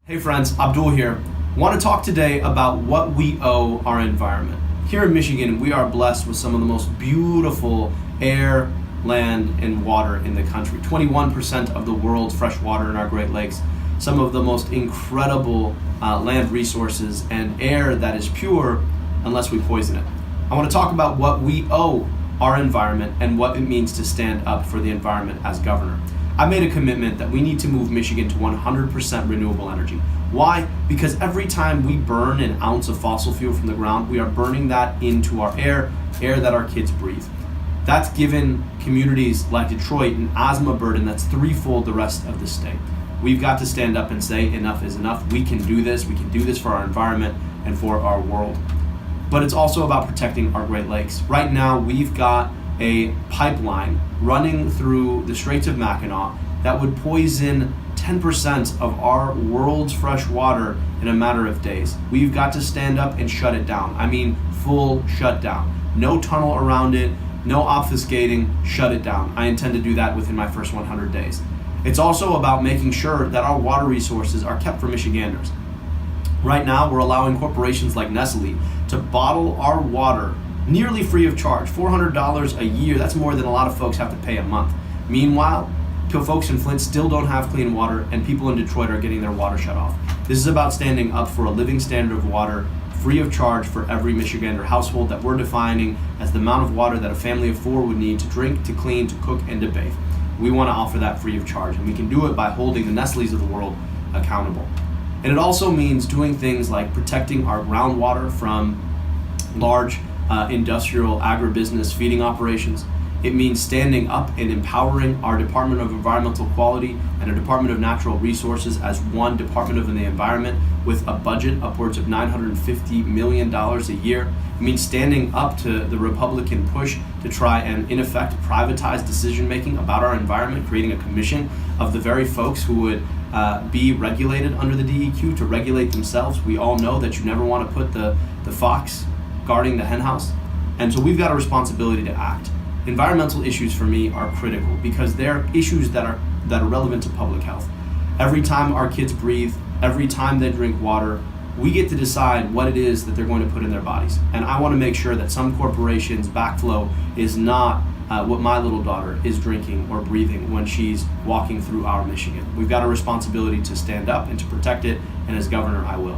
Hey friends, Abdul here. Want to talk today about what we owe our environment. Here in Michigan, we are blessed with some of the most beautiful air, land, and water in the country. 21% of the world's fresh water in our Great Lakes. Some of the most incredible land resources and air that is pure unless we poison it. I want to talk about what we owe our environment and what it means to stand up for the environment as governor. I made a commitment that we need to move Michigan to 100% renewable energy. Why? Because every time we burn an ounce of fossil fuel from the ground, we are burning that into our air that our kids breathe. That's given communities like Detroit an asthma burden that's threefold the rest of the state. We've got to stand up and say enough is enough. We can do this. We can do this for our environment and for our world. But it's also about protecting our Great Lakes. Right now, we've got a pipeline running through the Straits of Mackinac that would poison 10% of our world's fresh water in a matter of days. We've got to stand up and shut it down. I mean, full shutdown. No tunnel around it, no obfuscating, shut it down. I intend to do that within my first 100 days. It's also about making sure that our water resources are kept for Michiganders. Right now, we're allowing corporations like Nestle to bottle our water nearly free of charge, $400 a year. That's more than a lot of folks have to pay a month. Meanwhile, folks in Flint still don't have clean water, and people in Detroit are getting their water shut off. This is about standing up for a living standard of water free of charge for every Michigander household that we're defining as the amount of water that a family of four would need to drink, to clean, to cook, and to bathe. We want to offer that free of charge, and we can do it by holding the Nestles of the world accountable. And it also means doing things like protecting our groundwater from large industrial agribusiness feeding operations. It means standing up and empowering our Department of Environmental Quality and our Department of Natural Resources as one Department of the Environment with a budget upwards of $950 million a year. It means standing up to the Republican push to try and, in effect, privatize decision making about our environment, creating a commission of the very folks who would be regulated under the DEQ to regulate themselves. We all know that you never want to put the fox guarding the henhouse. And so we've got a responsibility to act. Environmental issues for me are critical because they're issues that are relevant to public health. Every time our kids breathe, every time they drink water, we get to decide what it is that they're going to put in their bodies. And I want to make sure that some corporation's backflow is not what my little daughter is drinking or breathing when she's walking through our Michigan. We've got a responsibility to stand up and to protect it, and as governor, I will.